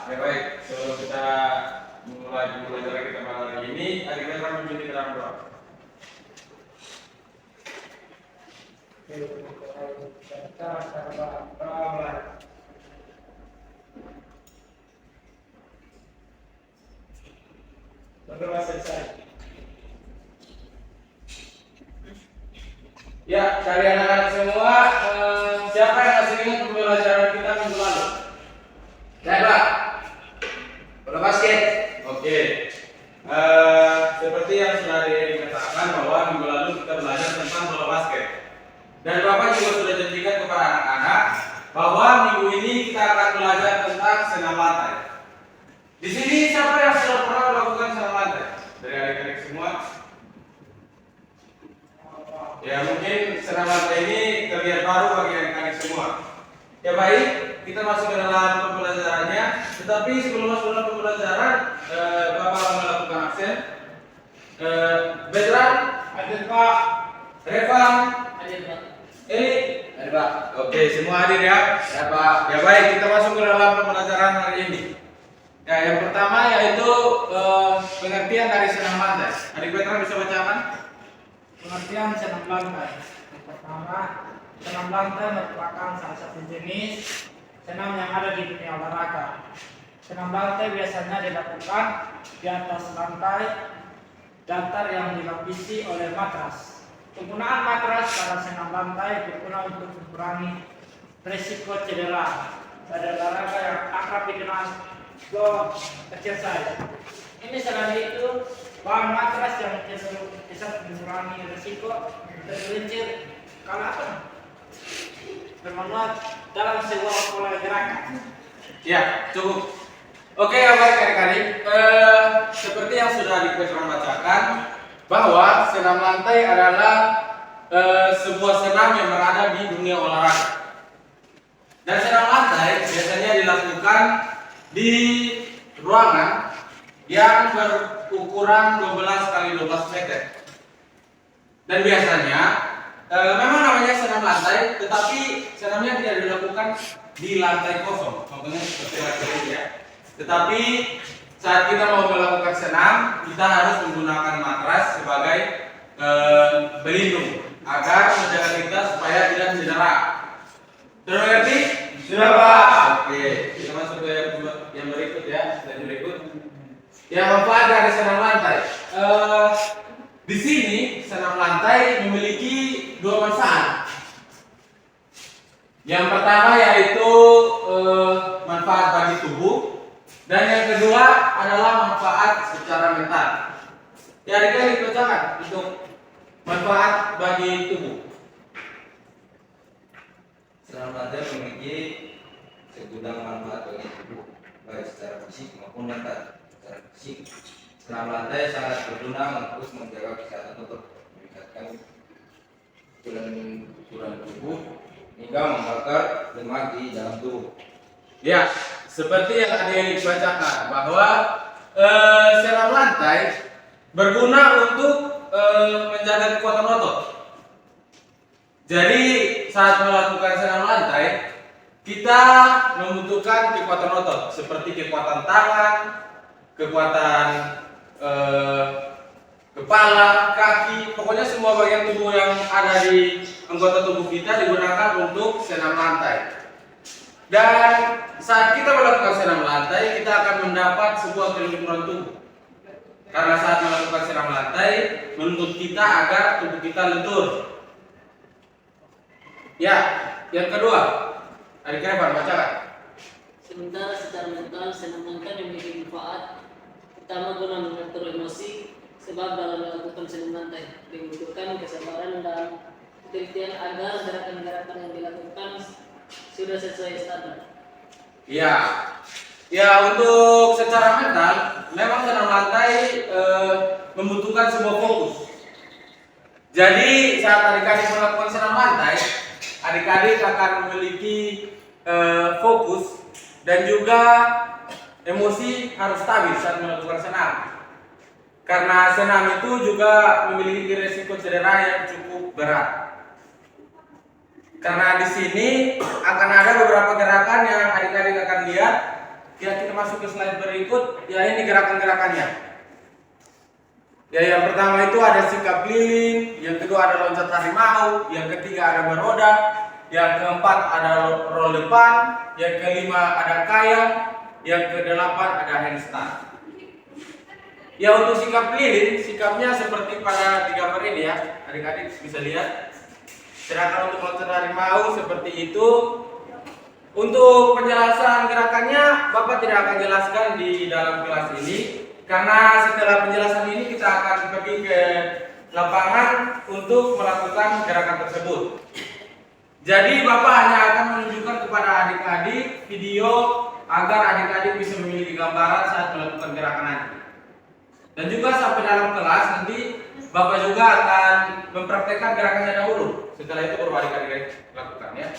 Ya baik, sebelum kita mulai pembelajaran kita pada hari ini, adik-adik akan memimpin kita dalam doa. Berdoa selesai. Ya, dari anak-anak semua, siapa yang masih ingat pembelajaran kita minggu lalu? Saya Pak, bola basket. Oke. Seperti yang sudah dikatakan bahwa minggu lalu kita belajar tentang bola basket. Dan Bapak juga sudah janjikan kepada anak-anak bahwa minggu ini kita akan belajar tentang senam lantai. Di sini siapa yang sudah pernah melakukan senam lantai? Dari adik-adik semua? Ya mungkin senam lantai ini terlihat baru bagi adik-adik semua. Ya baik, kita masuk ke dalam pembelajarannya. Tetapi sebelum masuk dalam pembelajaran, Bapak akan melakukan absen. Bedran, Hadir Pak. Revan, Hadir Pak. Eli. Ada Pak. Oke, semua hadir ya. Ya Pak. Ya baik, kita masuk ke dalam pembelajaran hari ini. Ya, yang pertama yaitu pengertian dari senam lantai. Adik Bedran bisa bacakan? Pengertian senam lantai. Yang pertama, senam lantai merupakan salah satu jenis senam yang ada di dunia olahraga. Senam lantai biasanya dilakukan di atas lantai datar yang dilapisi oleh matras. Penggunaan matras pada senam lantai berguna untuk mengurangi risiko cedera pada olahraga yang akrab dikenal floor exercise. Ini selain itu, bahan matras yang cenderung bisa mengurangi risiko tergelincir bermanfaat dalam sebuah pola gerakan. Ya, cukup. Oke, ya baik adik-adik. Seperti yang sudah Bedran bacakan, bahwa senam lantai adalah sebuah senam yang berada di dunia olahraga. Dan senam lantai biasanya dilakukan di ruangan yang berukuran 12 kali 12 meter. Dan biasanya memang namanya senam lantai, tetapi senamnya tidak dilakukan di lantai kosong. Contohnya seperti lantai ini ya. Tetapi saat kita mau melakukan senam, kita harus menggunakan matras sebagai pelindung agar menjaga kita supaya tidak cedera. Sudah mengerti? Sudah Pak. Oke, kita masuk ke yang berikut ya, slide berikut. Yang manfaat dari senam lantai. Di sini senam lantai memiliki dua manfaat. Yang pertama yaitu manfaat bagi tubuh, dan yang kedua adalah manfaat secara mental. Ya, adik-adik bacakan untuk manfaat bagi tubuh. Senam lantai memiliki segudang manfaat bagi tubuh, baik secara fisik maupun mental. Secara fisik, senam lantai sangat berguna untuk menjaga kesehatan otot, meningkatkan ukuran tubuh hingga membakar lemak di dalam tubuh. Ya, seperti yang adik bacakan bahwa senam lantai berguna untuk menjaga kekuatan otot. Jadi saat melakukan senam lantai, kita membutuhkan kekuatan otot seperti kekuatan tangan, kekuatan kepala, kaki, pokoknya semua bagian tubuh yang ada di anggota tubuh kita digunakan untuk senam lantai. Dan saat kita melakukan senam lantai, kita akan mendapat sebuah kelenturan tubuh. Karena saat melakukan senam lantai, menuntut kita agar tubuh kita lentur. Ya, yang kedua, adik-adik bacakan. Sementara secara mental, senam lantai memiliki manfaat pertama guna mengatur emosi, sebab dalam melakukan senam lantai dibutuhkan kesabaran dan ketelitian agar gerakan-gerakan yang dilakukan sudah sesuai standar. Ya, ya untuk secara mental, memang senam lantai membutuhkan sebuah fokus. Jadi saat adik-adik melakukan senam lantai, adik-adik akan memiliki fokus dan juga emosi harus stabil saat melakukan senam. Karena senam itu juga memiliki risiko cedera yang cukup berat. Karena di sini akan ada beberapa gerakan yang adik-adik akan lihat Ya, kita masuk ke slide berikut. Ya, ini gerakan-gerakannya. Ya, yang pertama itu ada sikap keliling, yang kedua ada loncat harimau, yang ketiga ada beroda, yang keempat ada roll depan, yang kelima ada kayang, yang kedelapan ada handstand. Ya, untuk sikap keliling, sikapnya seperti pada di gambar ini ya, adik-adik bisa lihat. Sedangkan untuk loncat harimau seperti itu. Untuk penjelasan gerakannya, Bapak tidak akan jelaskan di dalam kelas ini, karena setelah penjelasan ini kita akan pergi ke lapangan untuk melakukan gerakan tersebut. Jadi Bapak hanya akan menunjukkan kepada adik-adik video agar adik-adik bisa memiliki gambaran saat melakukan gerakan nanti. Dan juga sampai dalam kelas nanti Bapak juga akan mempraktekkan gerakannya dahulu. Setelah itu baru adik-adik lakukan ya.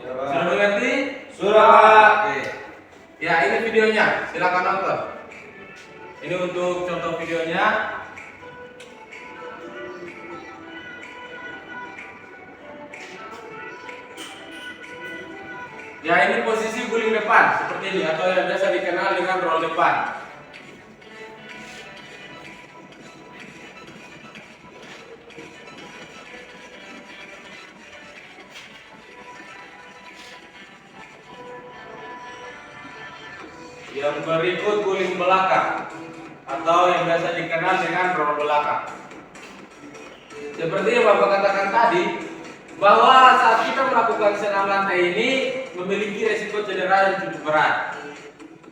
Sudah mengerti? Sudah, Pak. Oke. Ya, ini videonya. Silakan nonton. Ini untuk contoh videonya. Ya, ini posisi guling depan seperti ini atau yang biasa dikenal dengan roll depan. Yang berikut guling belakang atau yang biasa dikenal dengan roll belakang. Seperti yang Bapak katakan tadi, bahwa saat kita melakukan senam lantai ini memiliki resiko cedera yang cukup berat.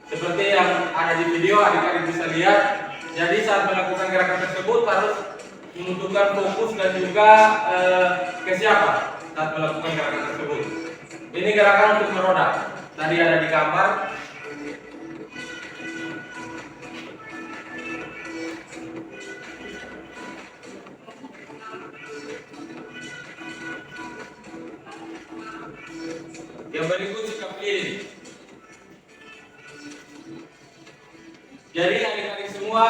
Seperti yang ada di video, adik-adik bisa lihat. Jadi saat melakukan gerakan tersebut harus membutuhkan fokus dan juga kesiapan saat melakukan gerakan tersebut. Ini gerakan untuk meroda. Tadi ada di gambar. Yang berikut sikap keliling. Jadi adik-adik semua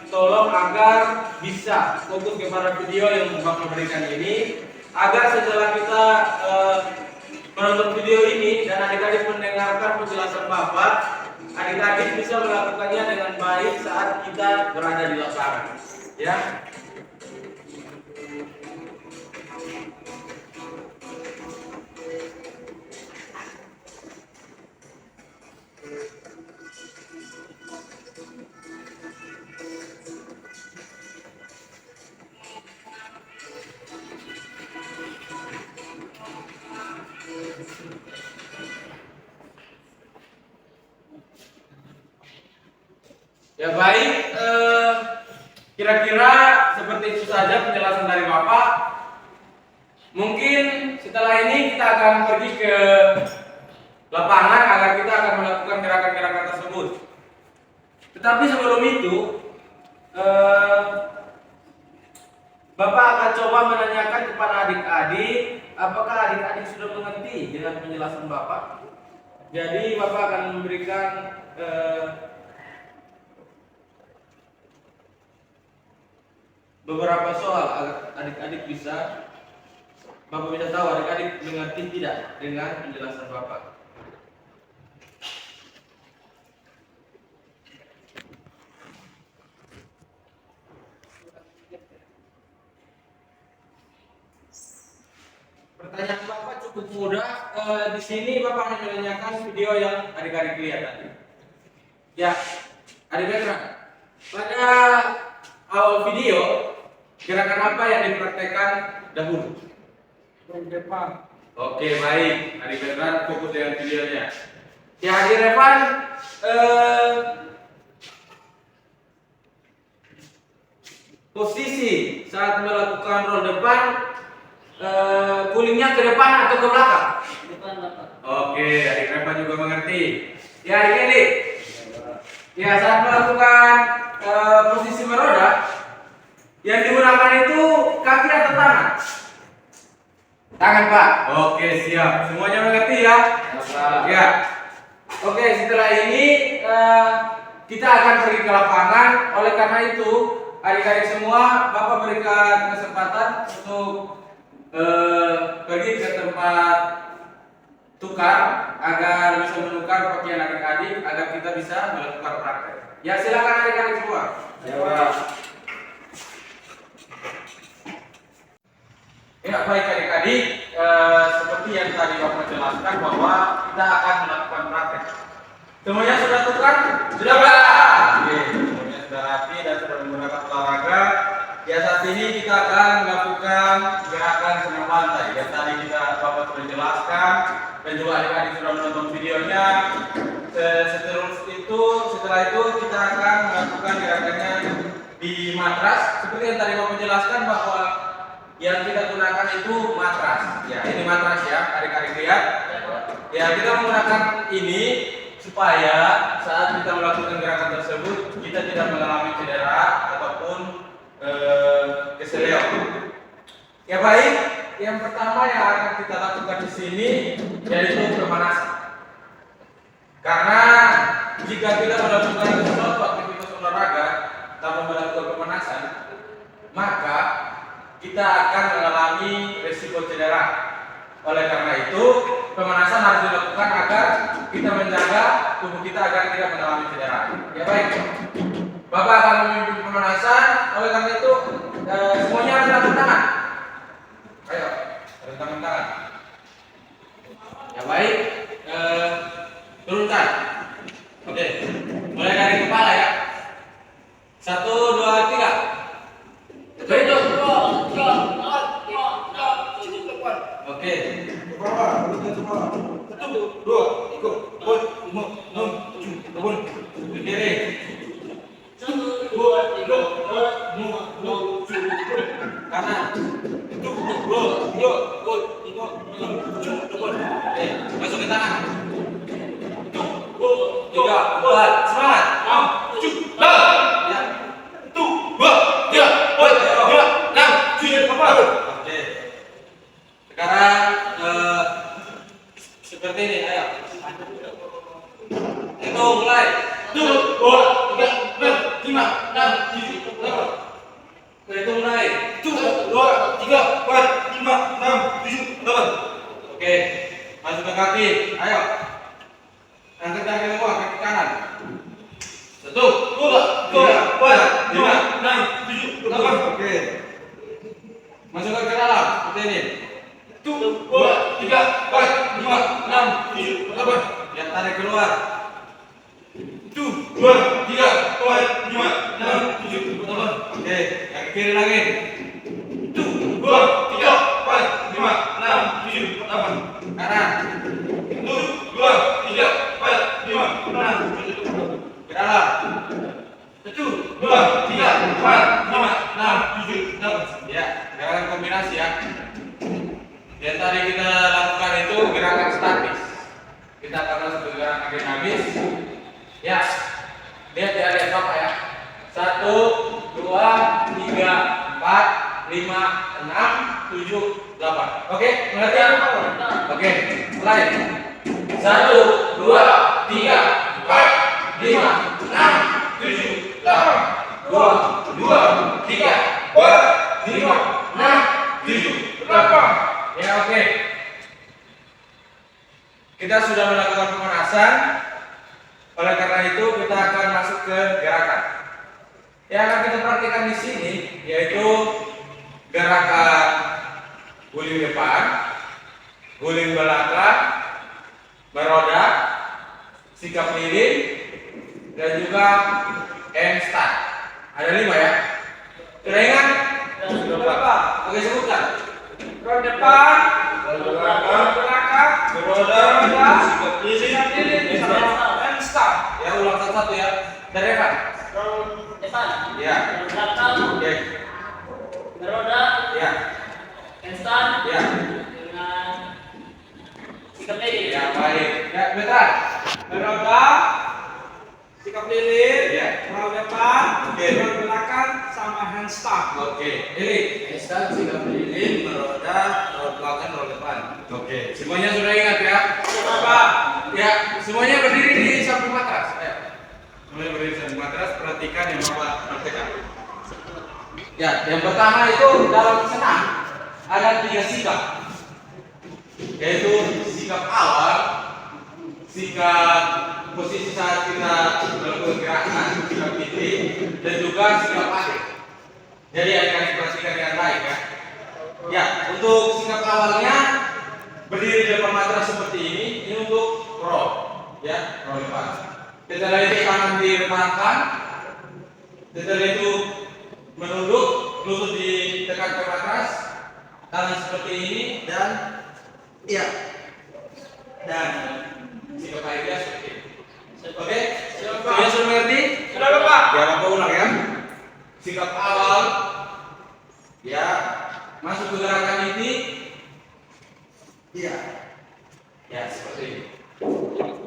tolong agar bisa fokus kepada video yang Bapak berikan ini, agar setelah kita menonton video ini dan adik-adik mendengarkan penjelasan Bapak, adik-adik bisa melakukannya dengan baik saat kita berada di lapangan. Ya. Ya baik, kira-kira seperti itu saja penjelasan dari Bapak. Mungkin setelah ini kita akan pergi ke lapangan agar kita akan melakukan gerakan-gerakan tersebut. Tetapi sebelum itu, Bapak akan coba menanyakan kepada adik-adik, apakah adik-adik sudah mengerti dengan penjelasan Bapak? Jadi Bapak akan memberikan beberapa soal agar adik-adik bisa Bapak bisa tahu adik-adik mengerti tidak dengan penjelasan Bapak. Pertanyaan Bapak cukup mudah. Di sini Bapak hanya menanyakan video yang adik-adik lihat tadi. Ya, adik-adik, pada awal video gerakan apa yang dipraktekkan dahulu? Roll depan. Oke, baik. Adik Bertrand fokus dengan videonya. Ya, Adik Revan, posisi saat melakukan roll depan, gulingnya ke depan atau ke belakang? Depan Bapak. Oke, Adik Revan juga mengerti. Ya, adik-adik. Ya, saat melakukan posisi meroda, yang digunakan itu kaki atau tangan? Tangan, Pak. Oke, siap. Semuanya mengerti ya? Ya. Oke, setelah ini kita akan pergi ke lapangan. Oleh karena itu, adik-adik semua, Bapak berikan kesempatan untuk pergi ke tempat tukar agar bisa menukar pakaian adik-adik agar kita bisa melakukan praktek. Ya silakan adik-adik semua. Ya, Pak. Ya baik adik-adik, seperti yang tadi Bapak jelaskan bahwa kita akan melakukan praktek. Semuanya sudah tukar? Sudah Pak? Oke, semuanya sudah rapi dan sudah menggunakan olahraga. Ya saat ini kita akan melakukan gerakan senam lantai. Yang tadi Bapak sudah jelaskan dan juga adik-adik sudah menonton videonya. Setelah itu kita akan melakukan gerakannya di matras. Seperti yang tadi Bapak jelaskan bahwa yang kita gunakan itu matras. Ya, ini matras ya, adik-adik lihat. Ya, kita menggunakan ini supaya saat kita melakukan gerakan tersebut kita tidak mengalami cedera ataupun keseleo. Ya baik, yang pertama yang akan kita lakukan di sini yaitu pemanasan. Karena jika kita melakukan suatu aktivitas olahraga tanpa melakukan pemanasan, maka kita akan mengalami risiko cedera. Oleh karena itu, pemanasan harus dilakukan agar kita menjaga tubuh kita agar tidak mengalami cedera. Ya baik, Bapak akan memimpin pemanasan. Oleh karena itu, semuanya harus rentang tangan. Ayo, rentang tangan. Ya baik, turunkan. Oke, mulai dari kepala ya. 1, 2, 3. Hidup. Oke. Bawah, turunkan ke bawah. 1, 2, 3, 4, 5, 6, 7, 8. Ke kiri. 1, 2, 3, 4, 5, 6, 7, Kanan. 1, 2, 3, 4, 5, 6, 7, 8. Oke, masuk ke tangan. 1, 2, 3, 4, semangat. 6, 7, 8. Ya. 1, 2, 3, 4, 5, 6, 7, 8. Oke. Sekarang seperti ini, ayo. Itu mulai. 1, 2, 3, 4, 5, 6, 7, 8. Itu mulai. 1, 2, 3, 4, 5, 6, 7, 8. Oke. Masuk ke kaki. Ayo. Angkat kaki semua, kaki kanan. 1, 2, 3, 4, 5, 6, 7, 8. Oke. Masukkan ke dalam, seperti ini. 1, 2, 3, 4, 5, 6, 7, 8. Ya, tarik keluar. 1, 2, 3, 4, 5, 6, 7, 8. Oke, kaki kiri lagi. 1, 2, 3, 4, 5, 6, 7, 8. Kanan. 1, 2, 3, 4, 5, 6, 7, 8. Ke dalam. 1, 2, 3, 4, 5, 6, 7, 8. Ya, gerakan kombinasi ya. Yang tadi kita lakukan itu gerakan statis. Kita akan masuk ke gerakan dinamis. Ya, lihat ya, lihat Bapak ya. 1, 2, 3, 4, 5, 6, 7, 8. Oke, mengerti? Oke, mulai. 1, 2, 3, 4, 5, 6, 7, 8. 2, 3, 4, 5, 6, 7, 8. Ya, oke. Kita sudah melakukan pemanasan. Oleh karena itu kita akan masuk ke gerakan. Yang akan kita praktikkan di sini yaitu gerakan guling depan, guling belakang, beroda, sikap lilin, dan juga handstand. Ada 5 ya. Sudah ingat? Berapa? Oke, sebutkan. Roda depan, belakang, beroda, sikap lilin, handstand. Ya, ulang satu-satu ya. Dari Evan. depan, Ya. belakang, Oke. beroda, Ya. handstand, Ya. dengan sikap lilin. Ya, baik. Ya, Petra. Beroda, sikap lilin, Ya. roda depan, Oke. roda belakang, sama handstand. Oke. Ini. Handstand, sikap lilin, beroda, roda belakang, roda depan. Oke. Semuanya sudah ingat ya? Berapa? Ya, semuanya berdiri di samping matras. Ayo. Semuanya berdiri di samping matras. Perhatikan yang Bapak praktekkan. Ya, yang pertama itu dalam senam ada 3 sikap, yaitu sikap sikap awal, sikap posisi saat kita melakukan gerakan, sikap titik, dan juga sikap akhir. Jadi akan diperhatikan dengan baik ya. Ya, untuk sikap awalnya berdiri di depan matras seperti ini untuk roll, ya, roll depan. Setelah itu tangan direntangkan, setelah itu menunduk, lutut ditekan ke matras, tangan seperti ini dan iya, dan sikap akhirnya seperti ini. Oke, sudah mengerti? Sudah Bapak. Ya, Bapak ulang ya. Sikap awal, ya, masuk ke gerakan ini, iya, ya seperti ini.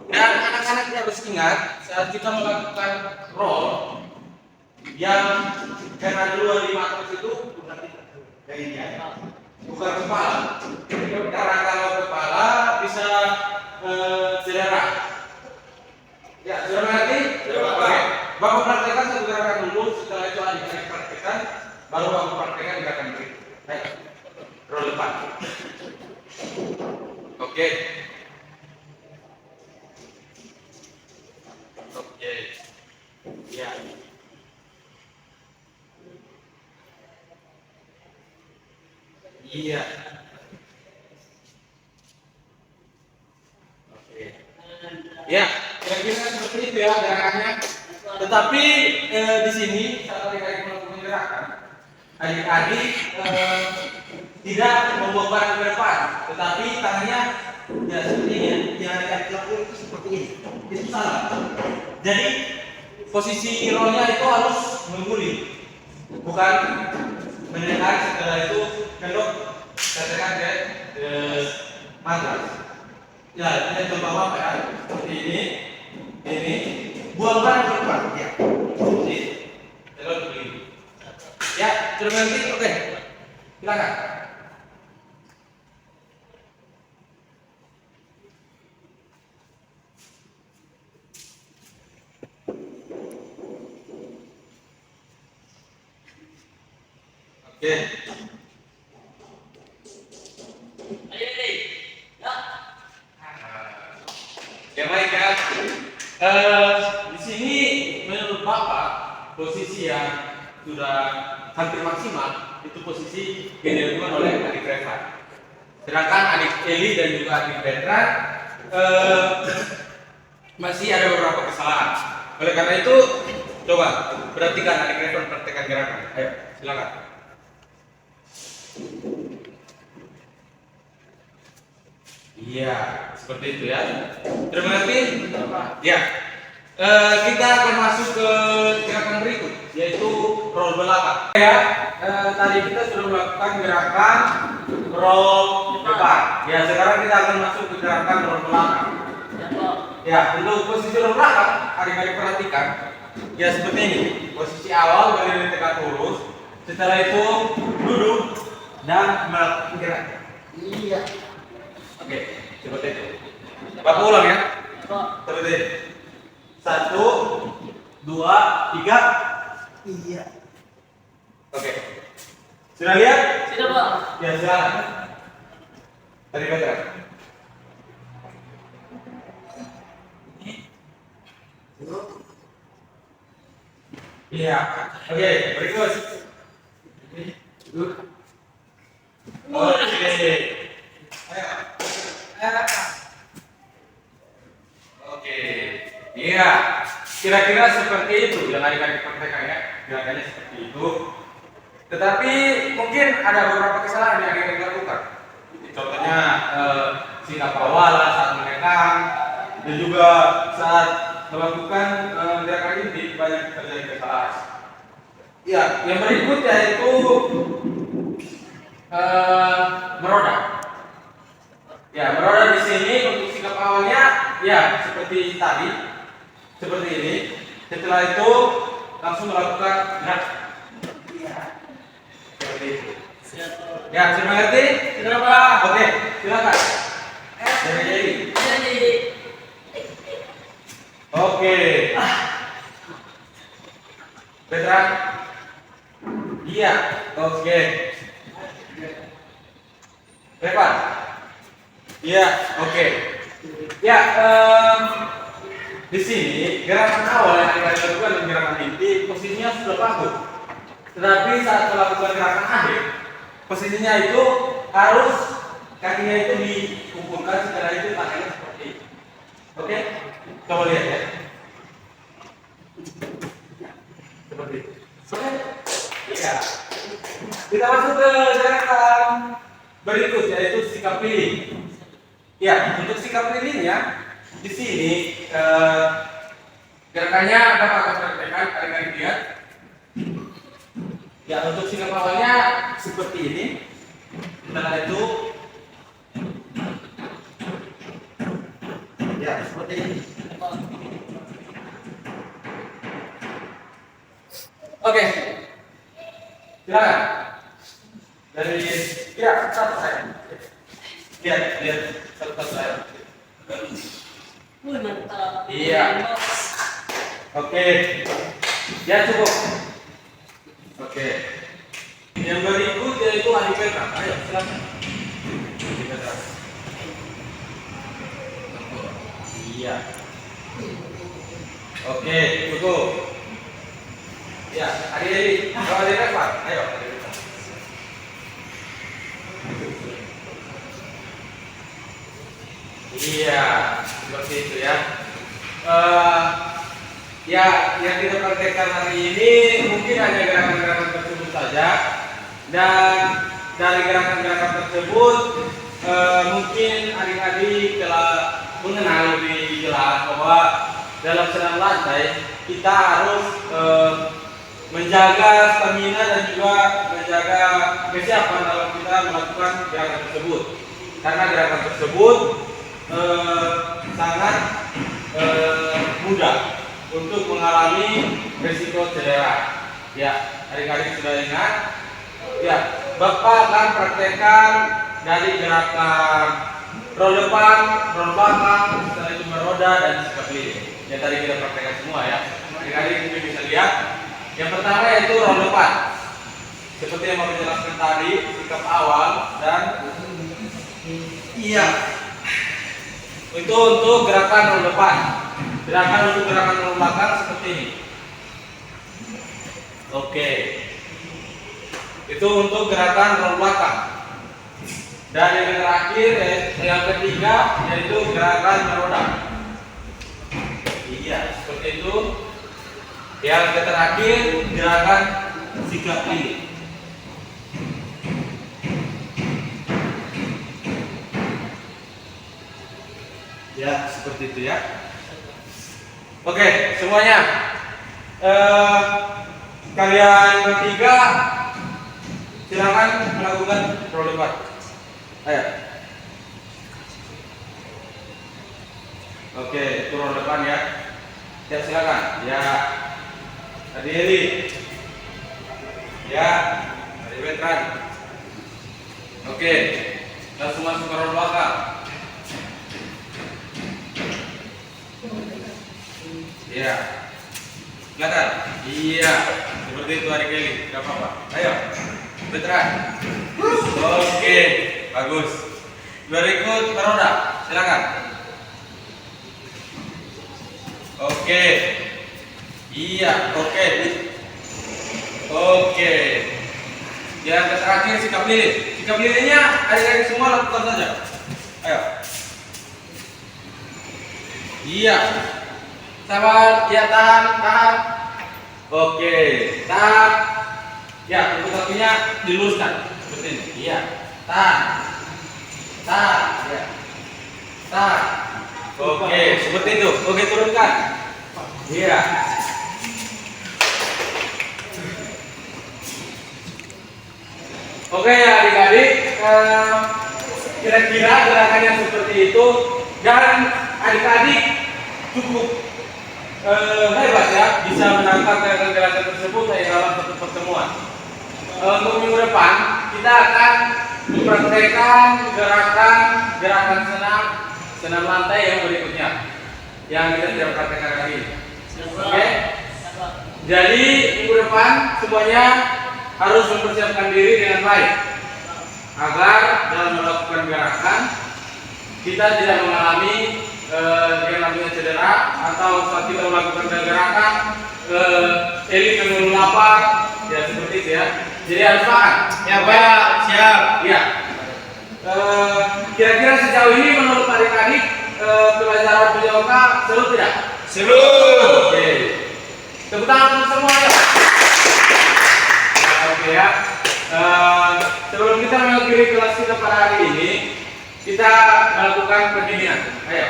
Dan anak-anak harus ingat saat kita melakukan roll yang kena dua di matras itu bukan dari dia, bukan kepala. Karena kalau kepala bisa cedera. Ya, sudah mengerti? Sudah, Bapak. Oke. Bapak praktekkan satu gerakan dulu, setelah itu adik-adik praktekkan, baru Bapak praktekkan gerakan berikut. Baik, roll depan. Oke. Oke. Ya. Iya. Oke. Ya, kira-kira seperti itu ya gerakannya. Tetapi di sini saat adik-adik melakukan gerakan, adik-adik tidak membawa barang ke depan, tetapi tangannya ya seperti ini. Yang adik-adik lakukan itu seperti ini. Itu salah. Jadi posisi rollnya itu harus mengguling, bukan mendekat. Setelah itu kendok katakan ke matras. Ya, ini contoh apa ya? Seperti ini, buang barang ke depan. Ya, seperti itu. Terus begini. Ya, sudah mengerti? Oke, silakan. Oke. Ayo deh. Ya. Ya baik ya. Di sini menurut Bapak posisi yang sudah hampir maksimal itu posisi yang dilakukan oleh adik Revan. Sedangkan adik Eli dan juga adik Bertrand masih ada beberapa kesalahan. Oleh karena itu coba perhatikan adik Revan praktekkan gerakan. Ayo silakan. Iya, seperti itu ya. Terima kasih. Ya, kita akan masuk ke gerakan berikut, yaitu roll belakang. Ya, tadi kita sudah melakukan gerakan roll depan. Ya, sekarang kita akan masuk ke gerakan roll belakang. Ya, Pak. Ya, untuk posisi roll belakang, adik-adik perhatikan. Ya, seperti ini. Posisi awal berdiri tegak lurus. Setelah itu duduk dan melakukan gerakan. Iya. Oke, seperti itu. Bapak ulang ya. Pak. Seperti ini. 1, 2, 3. Iya. Oke. Sudah lihat? Sudah, Pak. Ya, silakan. Tadi Petra. Iya. Oke, berikut. Oke. Ayo. Oke, iya, kira-kira seperti itu yang adik-adik praktekkan ya, gerakannya seperti itu. Tetapi mungkin ada beberapa kesalahan yang adik-adik lakukan. Contohnya sikap awal saat menekan dan juga saat melakukan gerakan ini banyak terjadi kesalahan. Ya, yang berikutnya itu meroda. Ya, meroda di sini untuk sikap awalnya ya seperti tadi, seperti ini. Setelah itu langsung melakukan gerak. Ya, seperti itu. Siap, Pak. Ya, sudah mengerti? Sudah, Pak. Oke, silakan. Jadi. Jadi. Oke. Petra. Iya. Oke. Revan. Iya, oke. Ya, di sini gerakan awal yang akan dilakukan dan gerakan inti posisinya sudah bagus. Tetapi saat melakukan gerakan akhir, posisinya itu harus kakinya itu dikumpulkan setelah itu tangannya seperti ini. Oke, coba lihat ya. Seperti itu. Oke, iya. Kita masuk ke gerakan berikut yaitu sikap pilih. Ya, untuk sikap pilihnya di sini gerakannya dapat akan praktekkan kali-kali lihat. Ya, untuk sikap awalnya seperti ini. Setelah itu, ya seperti ini. Oke, silakan. Dari satu saya. Lihat satu saya. Wih, mantap. Iya. Oke, ya cukup. Oke, yang berikut yaitu Adi Petra. Ayo silakan. Adi Petra. Iya. Oke, cukup. Ya, Adi Petra. Ayo Adi Petra. Iya, seperti itu ya. Ya, yang kita praktekkan hari ini mungkin hanya gerakan-gerakan tersebut saja, dan dari gerakan-gerakan tersebut mungkin adik-adik telah mengenal lebih jelas bahwa dalam senam lantai kita harus menjaga stamina dan juga menjaga kesiapan dalam kita melakukan gerakan tersebut, karena gerakan tersebut sangat mudah untuk mengalami risiko cedera. Ya, adik-adik sudah ingat? Ya, Bapak akan praktekkan dari gerakan roll depan, roll belakang, setelah itu meroda dan sikap pilih. Yang tadi kita praktekkan semua ya. Adik-adik mungkin bisa lihat. Yang pertama yaitu roll depan. Seperti yang Bapak jelaskan tadi, sikap awal dan iya. Itu untuk gerakan roll depan. Sedangkan untuk gerakan roll belakang seperti ini. Oke. Itu untuk gerakan roll belakang. Dan yang terakhir, yang ketiga yaitu gerakan meroda. Iya, seperti itu. Yang terakhir gerakan sikap pilih. Ya, seperti itu ya. Oke, semuanya. Kalian bertiga silakan melakukan roll depan. Ayo. Oke, itu roll depan ya. Ya, silakan. Ya. Hadirin. Ya, dari veteran. Oke. Langsung masuk ke roll belakang. Iya. Silakan. Iya. Seperti itu adik Kelly. Gak apa-apa. Ayo. Veteran. Oke. Bagus. Berikut meroda. Silakan. Oke. Iya. Oke. Oke. Yang terakhir sikap pilih. Sikap pilihnya adik-adik semua lakukan saja. Ayo. Iya. Sabar, ya tahan. Oke, tahan. Ya, untuk kakinya diluruskan seperti ini. Iya, tahan. Ya, tahan. Oke, seperti itu. Oke, turunkan. Iya. Oke, adik-adik, kira-kira gerakannya seperti itu, dan adik-adik cukup hebat ya, bisa menangkap gerakan-gerakan tersebut dalam satu pertemuan. Untuk minggu depan kita akan mempraktekkan gerakan senam lantai yang berikutnya yang kita tidak praktekkan hari ini. Oke? Jadi minggu depan semuanya harus mempersiapkan diri dengan baik agar dalam melakukan gerakan kita tidak mengalami yang namanya cedera atau saat kita melakukan gerakan elit menurun lapar ya seperti itu ya. Jadi harus makan. Ya Pak, siap. Iya. Kira-kira sejauh ini menurut adik-adik pelajaran PJOK seru tidak? Seru. Oke. Tepuk tangan untuk semua ya. Oke ya. Sebelum kita mengakhiri kelas kita pada hari ini, kita melakukan pendinginan. Ayo.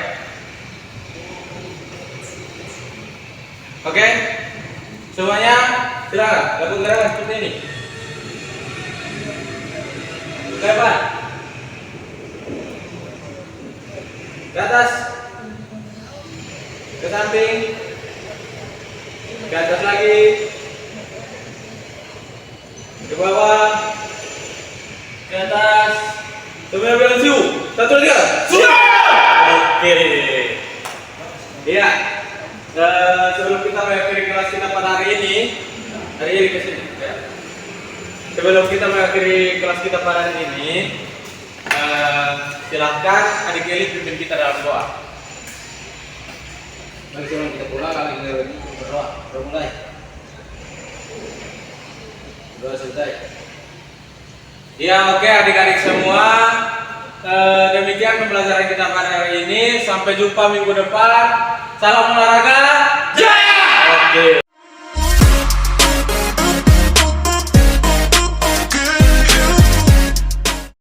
Oke. Semuanya silakan lakukan gerakan seperti ini. Lebar. Ke atas. Ke samping. Ke atas lagi. Ke bawah. Ke atas. Semuanya bilang siu. 1, 2, 3. Oke. Iya. Sebelum kita mengakhiri kelas kita pada hari ini ke sini. Ya. Sebelum kita mengakhiri kelas kita pada hari ini, silahkan adik elit pimpin kita dalam doa. Mari sebelum kita pulang kali ini berdoa. Mulai. Doa selesai. Ya oke adik-adik semua, demikian pembelajaran kita pada hari ini. Sampai jumpa minggu depan. Salam olahraga. Jaya. Oke.